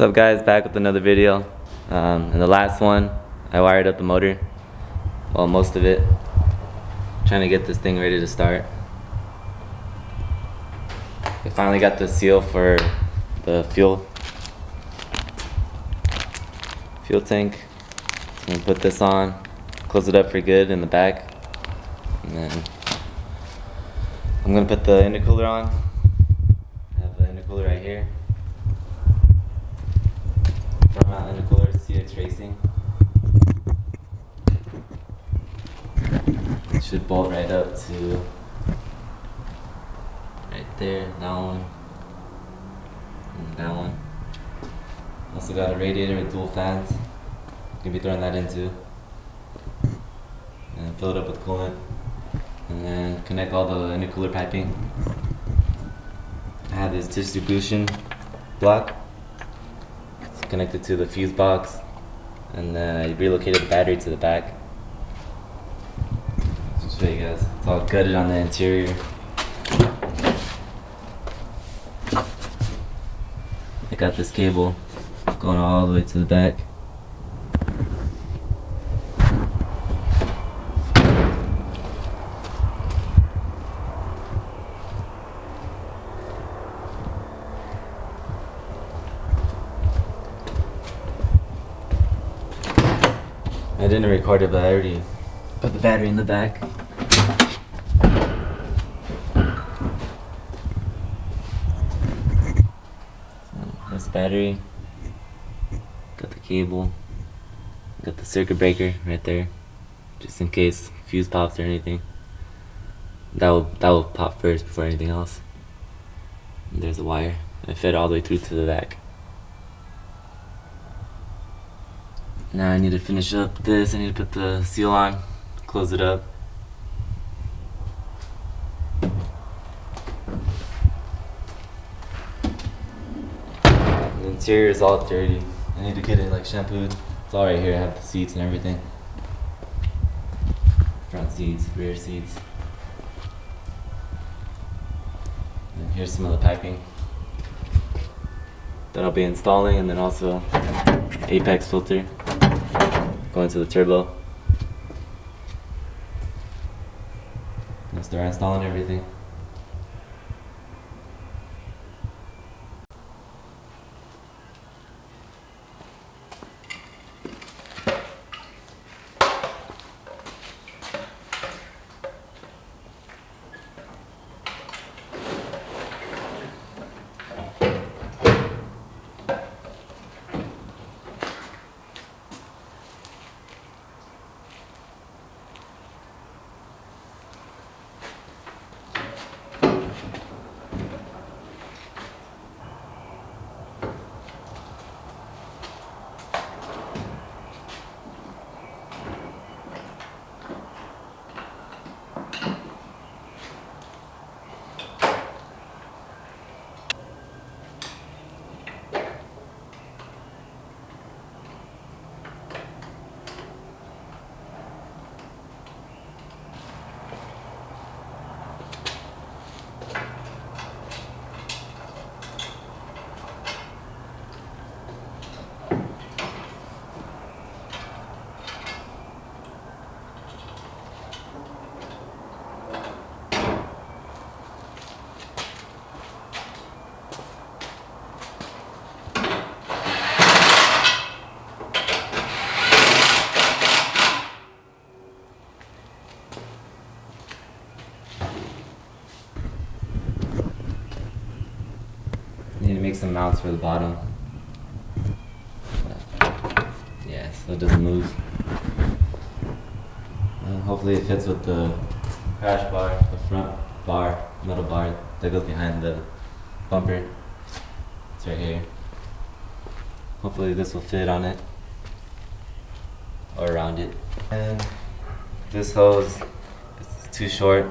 up guys, back with another video. In the last one I wired up the motor, well most of it, trying to get this thing ready to start. I finally got the seal for the fuel tank. So I'm gonna put this on, close it up for good in the back, and then I'm gonna put the intercooler on. I have the intercooler right here. Front mount intercooler, CX Racing. It should bolt right up to right there, that one, and that one. Also got a radiator with dual fans. Gonna be throwing that in too. And fill it up with coolant. And then connect all the intercooler piping. I have this distribution block. It's connected to the fuse box. And then I relocated the battery to the back. Just show you guys. It's all gutted on the interior. I got this cable going all the way to the back. I didn't record it, but I already put the battery in the back. There's the battery. Got the cable. Got the circuit breaker right there, just in case fuse pops or anything. That will pop first before anything else. And there's the wire. I fed all the way through to the back. Now I need to finish up this. I need to put the seal on, close it up. The interior is all dirty. I need to get it like shampooed. It's all right here. I have the seats and everything. Front seats, rear seats. And here's some of the piping that I'll be installing, and then also apex filter going to the turbo. Let's start installing everything. Need to make some mounts for the bottom. Yeah, so it doesn't move. Hopefully it fits with the crash bar, the front bar, metal bar that goes behind the bumper. It's right here. Hopefully this will fit on it or around it. And this hose is too short,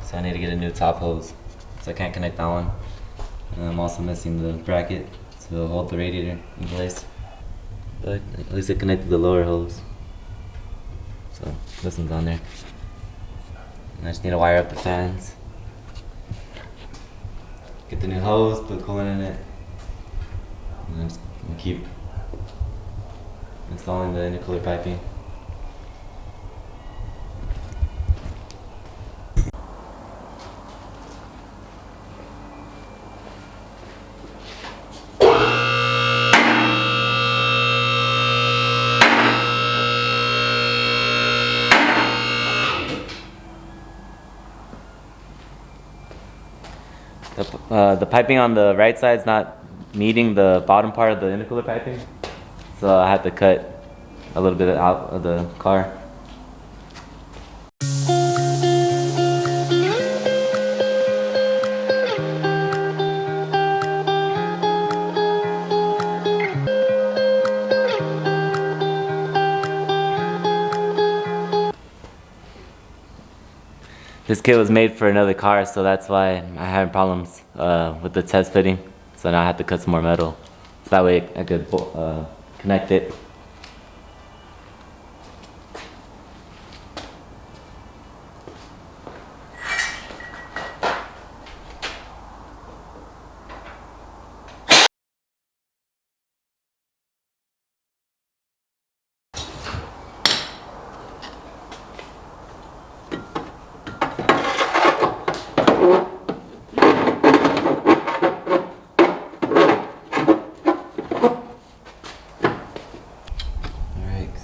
so I need to get a new top hose. So I can't connect that one. And I'm also missing the bracket to hold the radiator in place. But at least it connected the lower hose. So this one's on there. And I just need to wire up the fans. Get the new hose, put coolant in it. And then just and keep installing the intercooler piping. The piping on the right side is not meeting the bottom part of the intercooler piping, so I had to cut a little bit out of the car. This kit was made for another car, so that's why I had problems with the test fitting. So now I had to cut some more metal, so that way I could connect it.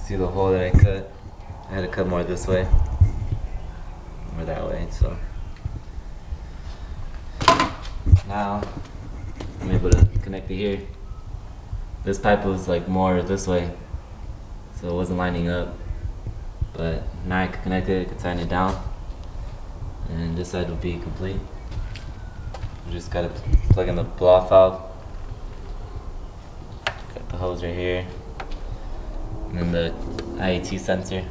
See the hole that I cut? I had to cut more this way or that way, so now I'm able to connect it here. This pipe was like more this way, so it wasn't lining up, but now I can connect it, I can tighten it down, and this side will be complete. You just gotta plug in the blow-off valve. Got the hose right here. And then the IAT sensor.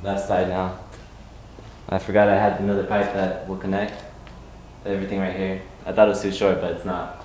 Left side now. I forgot I had another pipe that will connect everything right here. I thought it was too short, but it's not.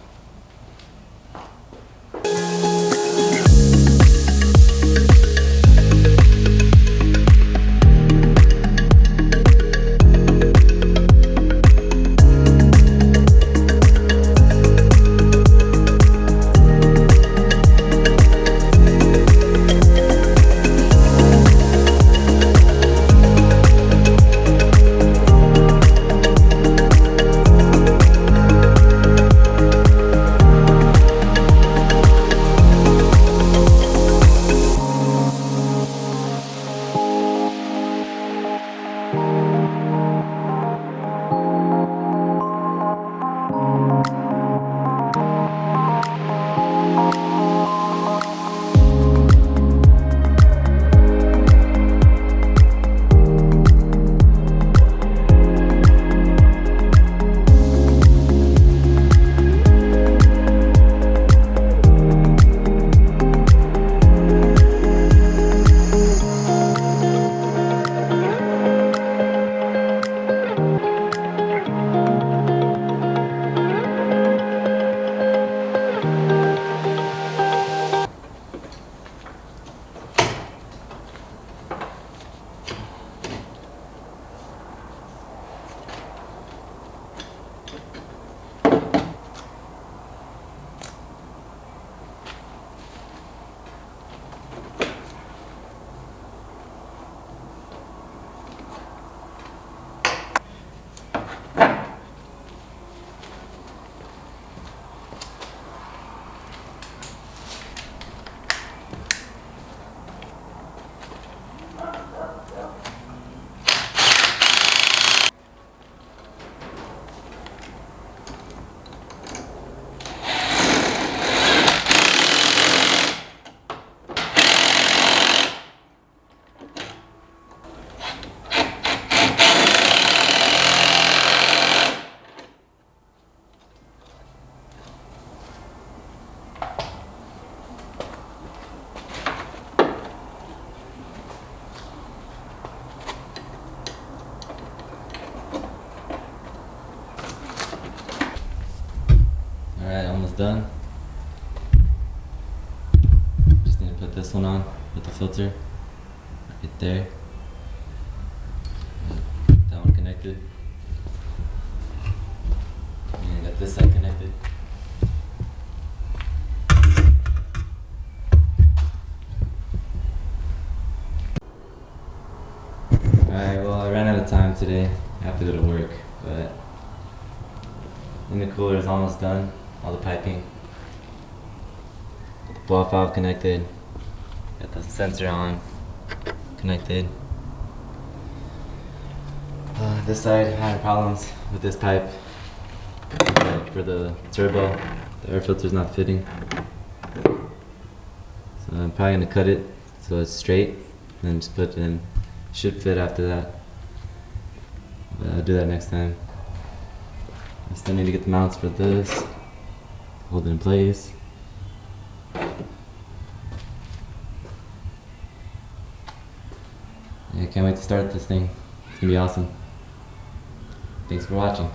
done. Just need to put this one on with the filter right there. That one connected. And I got this side connected. Alright, well I ran out of time today. I have to go to work, but Intercooler is almost done. All the piping. The blow off valve connected. Got the sensor on. Connected. This side having problems with this pipe. Like for the turbo, the air filter is not fitting. So I'm probably gonna cut it so it's straight, and then just put it in. Should fit after that. But I'll do that next time. I still need to get the mounts for this. Hold it in place. Yeah, I can't wait to start this thing. It's gonna be awesome. Thanks for watching.